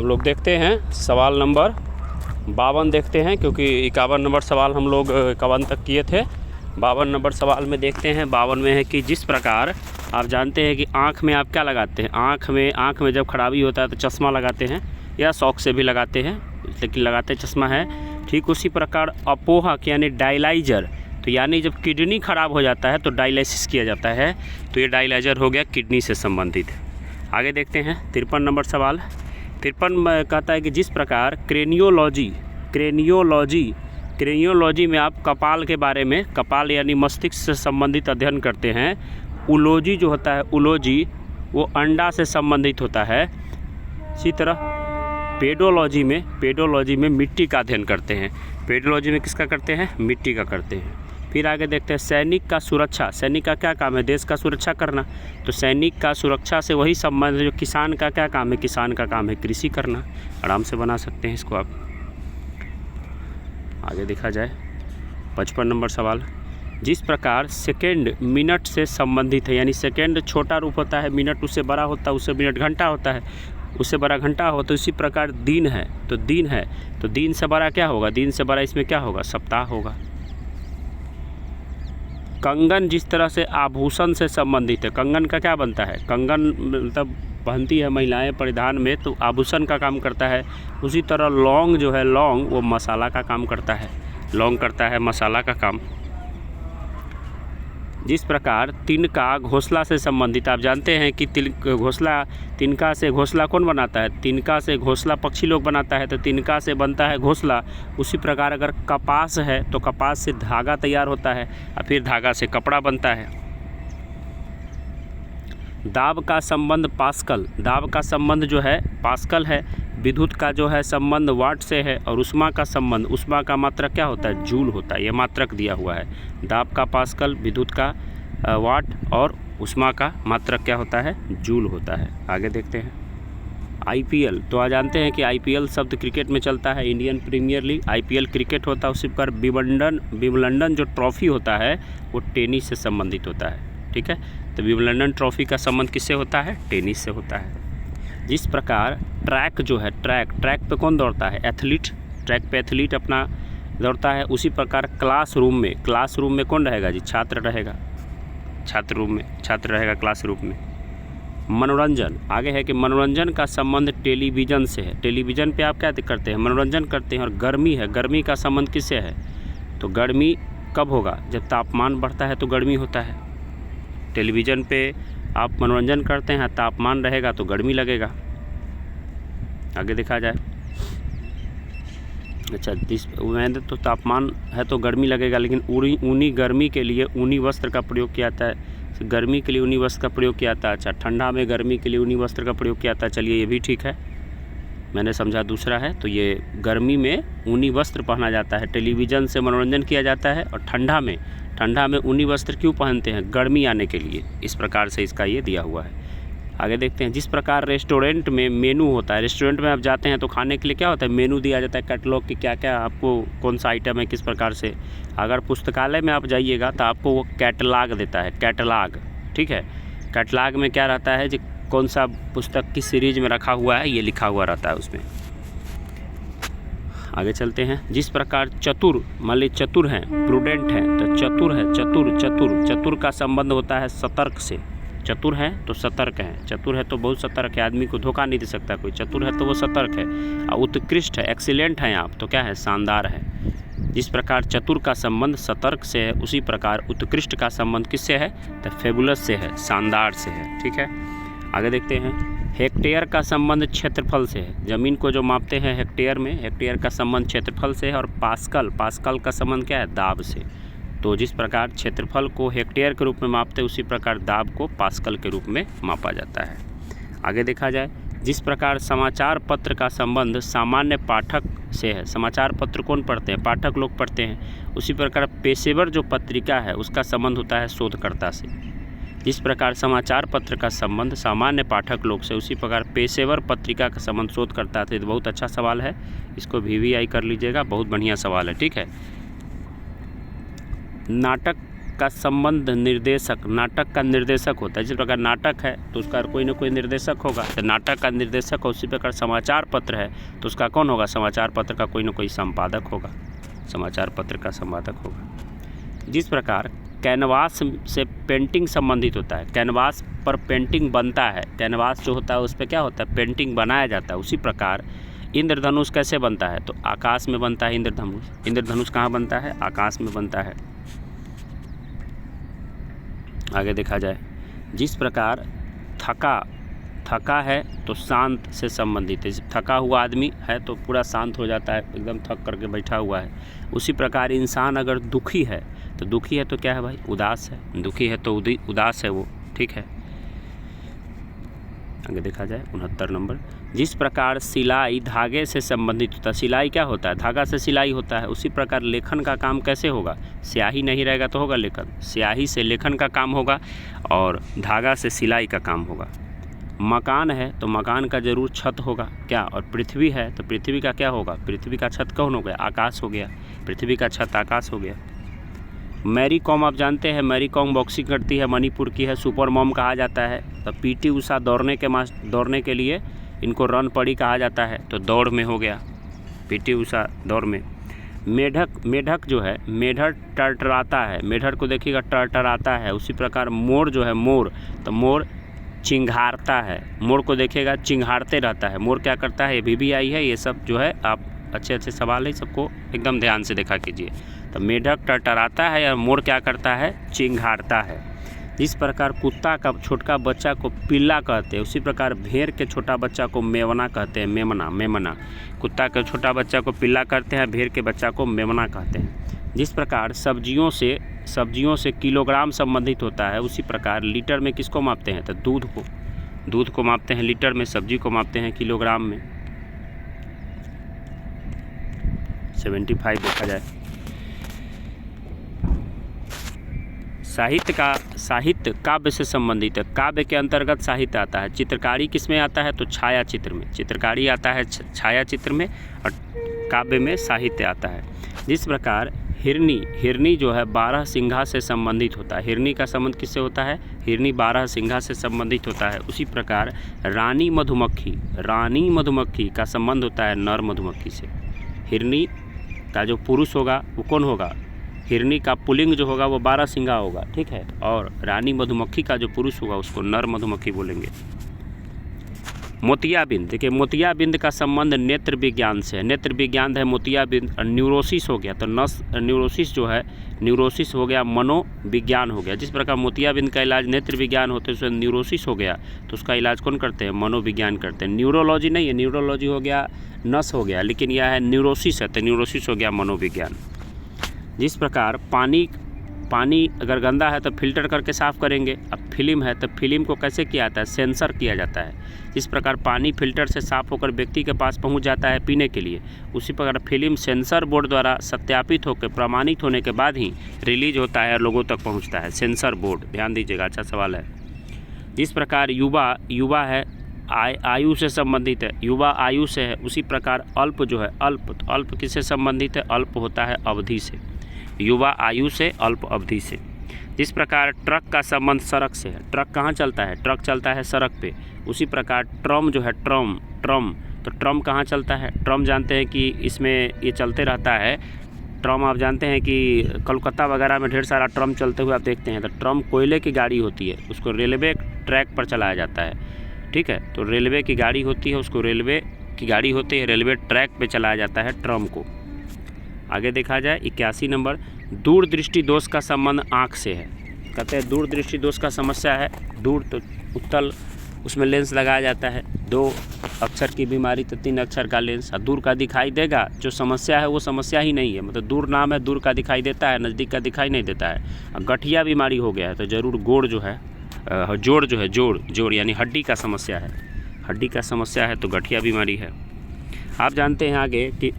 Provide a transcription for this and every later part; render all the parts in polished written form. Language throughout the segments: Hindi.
हम लोग देखते हैं सवाल नंबर 52 देखते हैं, क्योंकि 51 नंबर सवाल हम लोग 51 तक किए थे। 52 नंबर सवाल में देखते हैं। 52 में है कि जिस प्रकार आप जानते हैं कि आँख में आप क्या लगाते हैं, आँख में जब खराबी होता है तो चश्मा लगाते हैं या शौक से भी लगाते हैं, लेकिन लगाते चश्मा है। ठीक उसी प्रकार अपोहक यानी डायलाइजर, तो यानी जब किडनी ख़राब हो जाता है तो डायलिसिस किया जाता है, तो ये डायलाइजर हो गया किडनी से संबंधित। आगे देखते हैं 53 नंबर सवाल। 53 में कहता है कि जिस प्रकार क्रेनियोलॉजी में आप कपाल के बारे में, कपाल यानी मस्तिष्क से संबंधित अध्ययन करते हैं। उलॉजी जो होता है, उलॉजी वो अंडा से संबंधित होता है। इसी तरह पेडोलॉजी में मिट्टी का अध्ययन करते हैं। पेडोलॉजी में किसका करते हैं, मिट्टी का करते हैं। फिर आगे देखते हैं सैनिक का सुरक्षा, सैनिक का क्या काम है, देश का सुरक्षा करना। तो सैनिक का सुरक्षा से वही संबंध जो किसान का क्या काम है, किसान का काम है कृषि करना। आराम से बना सकते हैं इसको आप। आगे देखा जाए 55 नंबर सवाल। जिस प्रकार सेकेंड मिनट से संबंधित है, यानी सेकेंड छोटा रूप होता है, मिनट उससे बड़ा होता है, उससे मिनट घंटा होता है, उससे बड़ा घंटा हो, तो इसी प्रकार दिन है तो दिन से बड़ा क्या होगा, दिन से बड़ा इसमें क्या होगा, सप्ताह होगा। कंगन जिस तरह से आभूषण से संबंधित है, कंगन का क्या बनता है, कंगन मतलब पहनती है महिलाएं परिधान में, तो आभूषण का काम करता है। उसी तरह लौंग जो है, लौंग वो मसाला का काम करता है, लौंग करता है मसाला का काम। जिस प्रकार तिनका घोंसला से संबंधित, आप जानते हैं कि तिनका से घोंसला कौन बनाता है, तिनका से घोंसला पक्षी लोग बनाता है, तो तिनका से बनता है घोंसला। उसी प्रकार अगर कपास है तो कपास से धागा तैयार होता है और फिर धागा से कपड़ा बनता है। दाब का संबंध पास्कल, दाब का संबंध जो है पास्कल है। विद्युत का जो है संबंध वाट से है, और उष्मा का संबंध, उष्मा का मात्रक क्या होता है, जूल होता है। ये मात्रक दिया हुआ है, दाब का पास्कल, विद्युत का वाट और उष्मा का मात्रक क्या होता है, जूल होता है। आगे देखते हैं आईपीएल। तो आप जानते हैं कि आईपीएल शब्द क्रिकेट में चलता है, Indian Premier League, IPL cricket होता है। उसी प्रकार विंबलडन जो ट्रॉफी होता है वो टेनिस से संबंधित होता है। ठीक है, तो विंबलडन ट्रॉफी का संबंध किससे होता है, टेनिस से होता है। जिस प्रकार ट्रैक जो है, ट्रैक पे कौन दौड़ता है, एथलीट, ट्रैक पे एथलीट अपना दौड़ता है। उसी प्रकार क्लासरूम में कौन रहेगा जी, छात्र रहेगा, छात्र रहेगा क्लासरूम में। मनोरंजन, आगे है कि मनोरंजन का संबंध टेलीविज़न से है। टेलीविज़न पे आप क्या करते हैं, मनोरंजन करते हैं। और गर्मी है, गर्मी का संबंध किससे है, तो गर्मी कब होगा, जब तापमान बढ़ता है तो गर्मी होता है। टेलीविज़न पे आप मनोरंजन करते हैं, तापमान रहेगा तो गर्मी लगेगा। आगे देखा जाए, अच्छा मैंने तो तापमान है तो गर्मी लगेगा, लेकिन ऊनी गर्मी के लिए ऊनी वस्त्र का प्रयोग किया जाता है, गर्मी के लिए ऊनी वस्त्र का प्रयोग किया जाता है। अच्छा, ठंडा में गर्मी के लिए ऊनी वस्त्र का प्रयोग किया जाता है। चलिए ये भी ठीक है, मैंने समझा दूसरा है। तो ये गर्मी में ऊनी वस्त्र पहना जाता है, टेलीविज़न से मनोरंजन किया जाता है। और ठंडा में ऊनी वस्त्र क्यों पहनते हैं, गर्मी आने के लिए। इस प्रकार से इसका ये दिया हुआ है। आगे देखते हैं, जिस प्रकार रेस्टोरेंट में मेनू होता है, रेस्टोरेंट में आप जाते हैं तो खाने के लिए क्या होता है, मेनू दिया जाता है, कैटलॉग की क्या क्या आपको कौन सा आइटम है, किस प्रकार से। अगर पुस्तकालय में आप जाइएगा तो आपको वो कैटलॉग देता है, कैटलॉग। ठीक है, कैटलॉग में क्या रहता है, जो कौन सा पुस्तक किस सीरीज में रखा हुआ है ये लिखा हुआ रहता है उसमें। आगे चलते हैं, जिस प्रकार चतुर, मान लीजिए चतुर हैं, प्रूडेंट हैं, तो चतुर का संबंध होता है सतर्क से। चतुर है तो सतर्क है, चतुर है तो बहुत सतर्क है, आदमी को धोखा नहीं दे सकता कोई, चतुर है तो वो सतर्क है। और उत्कृष्ट है, एक्सीलेंट हैं आप, तो क्या है, शानदार है। जिस प्रकार चतुर का संबंध सतर्क से है, उसी प्रकार उत्कृष्ट का संबंध किससे है, तो फेबुलस से है, शानदार से है। ठीक है, आगे देखते हैं, हेक्टेयर का संबंध क्षेत्रफल से है। ज़मीन को जो मापते हैं हेक्टेयर में, हेक्टेयर का संबंध क्षेत्रफल से है। और पास्कल का संबंध क्या है, दाब से। तो जिस प्रकार क्षेत्रफल को हेक्टेयर के रूप में मापते हैं, उसी प्रकार दाब को पास्कल के रूप में मापा जाता है। आगे देखा जाए, जिस प्रकार समाचार पत्र का संबंध सामान्य पाठक से है, समाचार पत्र कौन पढ़ते हैं, पाठक लोग पढ़ते हैं। उसी प्रकार पेशेवर जो पत्रिका है उसका संबंध होता है शोधकर्ता से। जिस प्रकार समाचार पत्र का संबंध सामान्य पाठक लोग से, उसी प्रकार पेशेवर पत्रिका का संबंध शोधकर्ता से। तो बहुत अच्छा सवाल है, इसको VVI कर लीजिएगा, बहुत बढ़िया सवाल है। ठीक है, नाटक का संबंध निर्देशक, नाटक का निर्देशक होता है। जिस प्रकार नाटक है तो उसका कोई ना कोई निर्देशक होगा, तो नाटक का निर्देशक, उसी प्रकार समाचार पत्र है तो उसका कौन होगा, समाचार पत्र का कोई ना कोई संपादक होगा, समाचार पत्र का संपादक होगा। जिस प्रकार कैनवास से पेंटिंग संबंधित होता है, कैनवास पर पेंटिंग बनता है, कैनवास जो होता है उस पर क्या होता है, पेंटिंग बनाया जाता है। उसी प्रकार इंद्रधनुष कैसे बनता है, तो आकाश में बनता है इंद्रधनुष। इंद्रधनुष कहाँ बनता है, आकाश में बनता है। आगे देखा जाए, जिस प्रकार थका है तो शांत से संबंधित है। थका हुआ आदमी है तो पूरा शांत हो जाता है, एकदम थक करके बैठा हुआ है। उसी प्रकार इंसान अगर दुखी है तो क्या है भाई, उदास है। दुखी है तो उदास है वो, ठीक है। आगे देखा जाए 69 नंबर, जिस प्रकार सिलाई धागे से संबंधित होता है, सिलाई क्या होता है, धागा से सिलाई होता है। उसी प्रकार लेखन का काम कैसे होगा, स्याही नहीं रहेगा तो होगा लेखन, स्याही से लेखन का काम होगा और धागा से सिलाई का काम होगा। मकान है तो मकान का जरूर छत होगा क्या, और पृथ्वी है तो पृथ्वी का क्या होगा, पृथ्वी का छत कौन हो गया, आकाश हो गया, पृथ्वी का छत आकाश हो गया। मैरी कॉम आप जानते हैं, मैरी कॉम बॉक्सिंग करती है, मणिपुर की है, सुपर मॉम कहा जाता है। तो पीटी उषा दौड़ने के लिए इनको रन पड़ी कहा जाता है, तो दौड़ में हो गया, पीटी उषा दौड़ में। मेढक जो है, मेढक टरटराता है, मेढक को देखिएगा टरटराता है। उसी प्रकार मोर जो है, मोर तो मोर चिंघारता है, मोर को देखिएगा चिंघारते रहता है। मोर क्या करता है, ये भी आई है, ये सब जो है आप अच्छे सवाल है, सबको एकदम ध्यान से देखा कीजिए। तो मेढक टरटराता है और मोर क्या करता है, चिंघारता है। इस प्रकार कुत्ता का छोटा बच्चा को पिल्ला कहते हैं, उसी प्रकार भेड़ के छोटा बच्चा को मेमना कहते हैं, मेमना। कुत्ता के छोटा बच्चा को पिल्ला कहते हैं, भेड़ के बच्चा को मेमना कहते हैं। जिस प्रकार सब्जियों से किलोग्राम संबंधित होता है, उसी प्रकार लीटर में किसको मापते हैं, तो दूध को मापते हैं लीटर में, सब्जी को मापते हैं किलोग्राम में। 75 देखा जाए, साहित्य काव्य से संबंधित है। काव्य के अंतर्गत साहित्य आता है। चित्रकारी किसमें आता है, तो छाया चित्र में, चित्रकारी आता है छाया चित्र में, और काव्य में साहित्य आता है। जिस प्रकार हिरनी जो है 12 सिंघा से संबंधित होता है। हिरनी का संबंध किससे होता है, हिरनी 12 सिंघा से संबंधित होता है। उसी प्रकार रानी मधुमक्खी का संबंध होता है नर मधुमक्खी से। हिरनी का जो पुरुष होगा वो कौन होगा, हिरनी का पुल्लिंग जो होगा वो 12 सिंघा होगा, ठीक है। और रानी मधुमक्खी का जो पुरुष होगा उसको नर मधुमक्खी बोलेंगे। मोतियाबिंद, देखिए मोतियाबिंद का संबंध नेत्र विज्ञान से है। नेत्र विज्ञान है मोतियाबिंद। न्यूरोसिस हो गया तो न्यूरोसिस जो है, न्यूरोसिस हो गया मनोविज्ञान हो गया। जिस प्रकार मोतियाबिंद का इलाज नेत्र विज्ञान होते हैं, न्यूरोसिस हो गया तो उसका इलाज कौन करते हैं, मनोविज्ञान करते हैं। न्यूरोलॉजी नहीं है, न्यूरोलॉजी हो गया नस हो गया, लेकिन यह है न्यूरोसिस है तो न्यूरोसिस हो गया मनोविज्ञान। जिस प्रकार पानी अगर गंदा है तो फिल्टर करके साफ़ करेंगे। अब फिल्म है तो फिल्म को कैसे किया जाता है, सेंसर किया जाता है। जिस प्रकार पानी फिल्टर से साफ़ होकर व्यक्ति के पास पहुंच जाता है पीने के लिए, उसी प्रकार फिल्म सेंसर बोर्ड द्वारा सत्यापित होकर प्रमाणित होने के बाद ही रिलीज होता है और लोगों तक पहुंचता है, सेंसर बोर्ड। ध्यान दीजिएगा, अच्छा सवाल है। जिस प्रकार युवा है आयु से संबंधित है, युवा आयु से है। उसी प्रकार अल्प जो है, अल्प किससे संबंधित है, अल्प होता है अवधि से, युवा आयु से, अल्प अवधि से। जिस प्रकार ट्रक का संबंध सड़क से है, ट्रक कहाँ चलता है, ट्रक चलता है सड़क पे। उसी प्रकार ट्रम जो है, ट्रम तो ट्रम कहाँ चलता है, ट्रम जानते हैं कि इसमें ये चलते रहता है। ट्रम आप जानते हैं कि कोलकाता वगैरह में ढेर सारा ट्रम चलते हुए आप देखते हैं। तो ट्रम कोयले की गाड़ी होती है, उसको रेलवे ट्रैक पर चलाया जाता है, ठीक है। तो रेलवे की गाड़ी होती है, उसको रेलवे की गाड़ी होती है, रेलवे ट्रैक पे चलाया जाता है ट्रम को। आगे देखा जाए 81 नंबर, दूरदृष्टि दोष का संबंध आँख से है। कहते हैं दूरदृष्टि दोष का समस्या है, दूर तो उत्तल उसमें लेंस लगाया जाता है, 2 अक्षर की बीमारी तो 3 अक्षर का लेंस। दूर का दिखाई देगा, जो समस्या है वो समस्या ही नहीं है, मतलब दूर नाम है, दूर का दिखाई देता है, नज़दीक का दिखाई नहीं देता है। गठिया बीमारी हो गया है तो ज़रूर गोड़ जो है, जोड़ जो है, जोड़ यानी हड्डी का समस्या है, हड्डी का समस्या है तो गठिया बीमारी है। आप जानते हैं आगे कि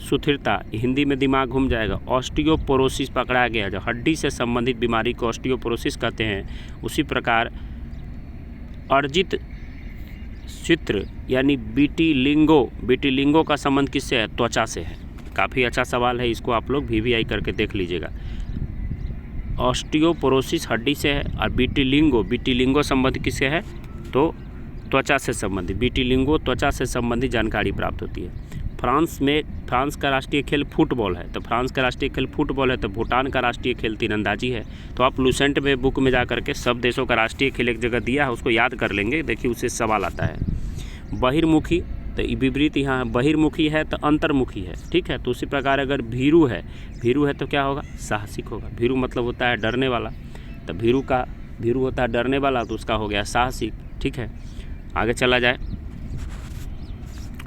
सुथिरता, हिंदी में दिमाग घूम जाएगा, ऑस्टियोपोरोसिस पकड़ा गया, जो हड्डी से संबंधित बीमारी को ऑस्टियोपोरोसिस कहते हैं। उसी प्रकार अर्जित चित्र यानी बीटीलिंगो का संबंध किससे है, त्वचा से है। काफ़ी अच्छा सवाल है, इसको आप लोग VVI करके देख लीजिएगा। ऑस्टियोपोरोसिस हड्डी से है, और विटिलिंगो संबंधी किससे है, तो त्वचा से संबंधित, विटिलिंगो त्वचा से संबंधित जानकारी प्राप्त होती है। फ्रांस का राष्ट्रीय खेल फुटबॉल है, तो फ्रांस का राष्ट्रीय खेल फुटबॉल है। तो भूटान का राष्ट्रीय खेल तीरंदाजी है। तो आप लूसेंट में बुक में जा करके सब देशों का राष्ट्रीय खेल एक जगह दिया है, उसको याद कर लेंगे, देखिए उससे सवाल आता है। बहिर्मुखी, तो विपरीत यहाँ बहिर्मुखी है तो अंतर्मुखी है, ठीक है। तो उसी प्रकार अगर भीरू है तो क्या होगा, साहसिक होगा। भीरू मतलब होता है डरने वाला, तो भीरू होता है डरने वाला, तो उसका हो गया साहसिक, ठीक है। आगे चला जाए,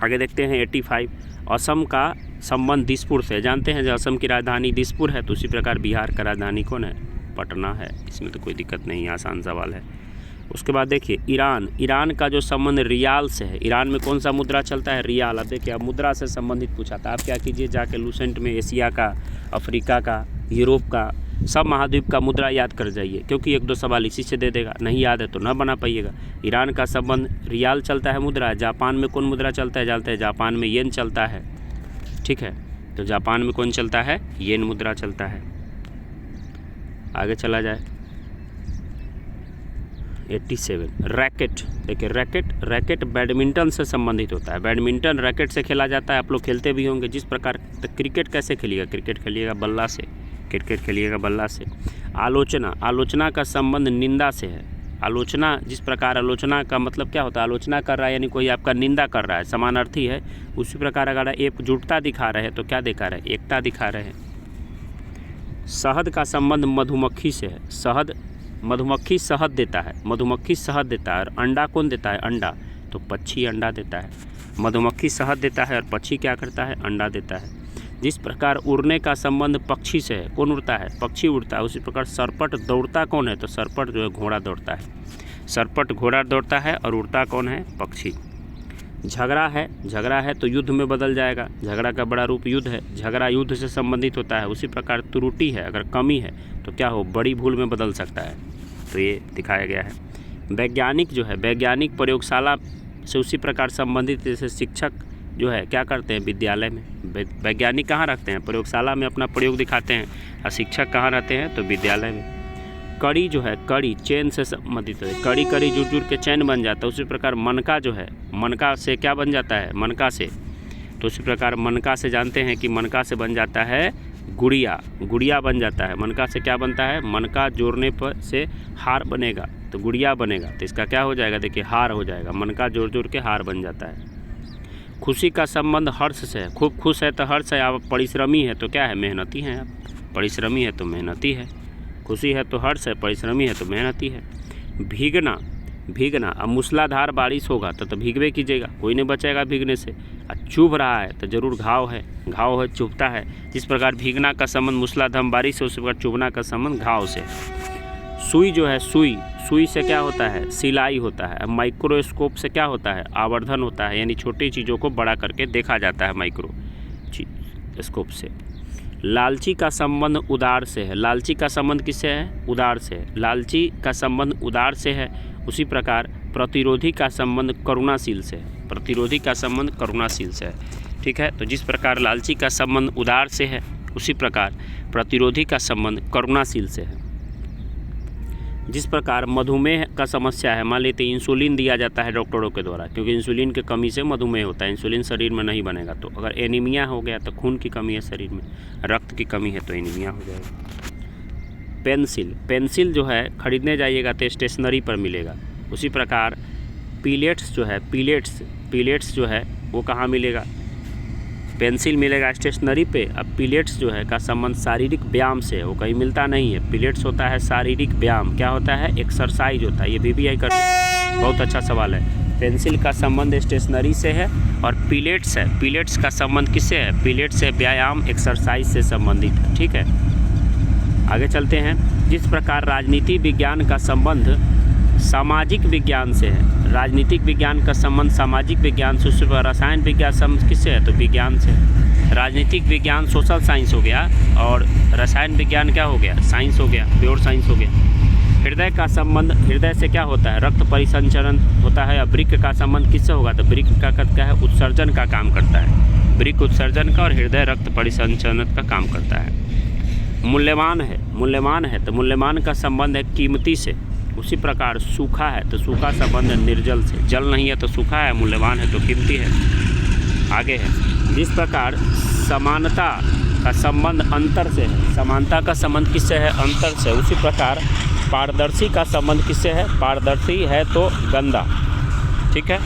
आगे देखते हैं 85। असम का संबंध दिसपुर से, जानते हैं जो असम की राजधानी दिसपुर है, तो उसी प्रकार बिहार का राजधानी कौन है, पटना है। इसमें तो कोई दिक्कत नहीं, आसान सवाल है। उसके बाद देखिए ईरान का जो संबंध रियाल से है, ईरान में कौन सा मुद्रा चलता है, रियाल। अब देखिए अब मुद्रा से संबंधित पूछा था, आप क्या कीजिए जाके लूसेंट में एशिया का, अफ्रीका का, यूरोप का, सब महाद्वीप का मुद्रा याद कर जाइए, क्योंकि 1-2 सवाल इसी से दे देगा, नहीं याद है तो ना बना पाइएगा। ईरान का संबंध रियाल चलता है मुद्रा। जापान में कौन मुद्रा चलता है, जानते हैं, जापान में येन चलता है, ठीक है। तो जापान में कौन चलता है, येन मुद्रा चलता है। आगे चला जाए 87। रैकेट, देखिए रैकेट बैडमिंटन से संबंधित होता है। बैडमिंटन रैकेट से खेला जाता है, आप लोग खेलते भी होंगे जिस प्रकार। तो क्रिकेट कैसे खेलिएगा, क्रिकेट खेलिएगा बल्ला से, क्रिकेट खेलिएगा बल्ला से। आलोचना का संबंध निंदा से है। आलोचना, जिस प्रकार आलोचना का मतलब क्या होता है, आलोचना कर रहा है यानी कोई आपका निंदा कर रहा है, समानार्थी है। उसी प्रकार अगर एकजुटता दिखा रहे हैं तो क्या दिखा रहे हैं, एकता दिखा रहे हैं। शहद का संबंध मधुमक्खी से है। मधुमक्खी शहद देता है, मधुमक्खी शहद देता है। और अंडा कौन देता है, अंडा, तो पक्षी अंडा देता है। मधुमक्खी शहद देता है और पक्षी क्या करता है, अंडा देता है। जिस प्रकार उड़ने का संबंध पक्षी से है, कौन उड़ता है, पक्षी उड़ता है। उसी प्रकार सरपट दौड़ता कौन है, तो सरपट जो है घोड़ा दौड़ता है। सरपट घोड़ा दौड़ता है और उड़ता कौन है, पक्षी। झगड़ा है तो युद्ध में बदल जाएगा, झगड़ा का बड़ा रूप युद्ध है, झगड़ा युद्ध से संबंधित होता है। उसी प्रकार त्रुटि है, अगर कमी है तो क्या हो, बड़ी भूल में बदल सकता है, तो ये दिखाया गया है। वैज्ञानिक जो है, वैज्ञानिक प्रयोगशाला से उसी प्रकार संबंधित, जैसे शिक्षक जो है क्या करते हैं, विद्यालय में। वैज्ञानिक कहाँ रखते हैं, प्रयोगशाला में अपना प्रयोग दिखाते हैं, और शिक्षक कहाँ रहते हैं, तो विद्यालय में। कड़ी जो है, कड़ी चैन से संबंधित है, कड़ी जुड़ के चैन बन जाता है। उसी प्रकार मनका जो है, मनका से क्या बन जाता है, मनका से, तो उसी प्रकार मनका से जानते हैं कि मनका से बन जाता है गुड़िया बन जाता है। मनका से क्या बनता है, मनका जोड़ने पर से हार बनेगा, तो गुड़िया बनेगा, तो इसका क्या हो जाएगा, देखिए हार हो जाएगा। मनका जोड़ के हार बन जाता है। खुशी का संबंध हर्ष से है। खूब खुश है तो हर्ष है। आप परिश्रमी है तो क्या है, मेहनती हैं आप, परिश्रमी है तो मेहनती है। खुशी है तो हर्ष है, परिश्रमी है तो मेहनती है। भीगना, अब मूसलाधार बारिश होगा तो भीगवे कीजिएगा, कोई नहीं बचेगा भीगने से। चुभ रहा है तो जरूर घाव है, चुभता है। जिस प्रकार भीगना का संबंध मूसलाधार बारिश से, उसी प्रकार चुभना का संबंध घाव से। सुई जो है, सुई से क्या होता है, सिलाई होता है। माइक्रोस्कोप से क्या होता है, आवर्धन होता है, यानी छोटी चीज़ों को बड़ा करके देखा जाता है माइक्रोस्कोप से। लालची का संबंध उदार से है। लालची का संबंध किससे है, उदार से है। लालची का संबंध उदार से है। उसी प्रकार प्रतिरोधी का संबंध करुणाशील से है। प्रतिरोधी का संबंध करुणाशील से है, ठीक है। तो जिस प्रकार लालची का संबंध उदार से है, उसी प्रकार प्रतिरोधी का संबंध करुणाशील से है। जिस प्रकार मधुमेह का समस्या है, मान लेते इंसुलिन दिया जाता है डॉक्टरों के द्वारा, क्योंकि इंसुलिन की कमी से मधुमेह होता है, इंसुलिन शरीर में नहीं बनेगा। तो अगर एनीमिया हो गया तो खून की कमी है शरीर में, रक्त की कमी है तो एनीमिया हो जाएगा। पेंसिल जो है खरीदने जाइएगा तो स्टेशनरी पर मिलेगा। उसी प्रकार पिलेट्स जो है, पिलेट्स जो है वो कहाँ मिलेगा, पेंसिल मिलेगा स्टेशनरी पे। अब पिलेट्स जो है का संबंध शारीरिक व्यायाम से है, वो कहीं मिलता नहीं है। पिलेट्स होता है शारीरिक व्यायाम, क्या होता है, एक्सरसाइज होता है। ये VVI कर, बहुत अच्छा सवाल है। पेंसिल का संबंध स्टेशनरी से है और पिलेट्स है, पिलेट्स का संबंध किससे है, पिलेट्स से व्यायाम एक्सरसाइज से संबंधित है, ठीक है। आगे चलते हैं। जिस प्रकार राजनीति विज्ञान का संबंध सामाजिक विज्ञान से है, राजनीतिक विज्ञान का संबंध सामाजिक विज्ञान से, उस पर रसायन विज्ञान संबंध किससे है, तो विज्ञान से। राजनीतिक विज्ञान सोशल साइंस हो गया और रसायन विज्ञान क्या हो गया, साइंस हो गया, प्योर साइंस हो गया। हृदय का संबंध, हृदय से क्या होता है, रक्त परिसंचरण होता है। और वृक्क का संबंध किससे होगा, तो वृक्क का क्या है, उत्सर्जन का काम करता है। वृक्क उत्सर्जन का और हृदय रक्त परिसंचरण का काम करता है। मूल्यवान है तो मूल्यवान का संबंध है कीमती से। उसी प्रकार सूखा है तो सूखा संबंध है निर्जल से। जल नहीं है तो सूखा है, मूल्यवान है तो कीमती है। आगे है, जिस प्रकार समानता का संबंध अंतर से है, समानता का संबंध किससे है? अंतर से। उसी प्रकार पारदर्शी का संबंध किससे है? पारदर्शी है तो गंदा। ठीक है।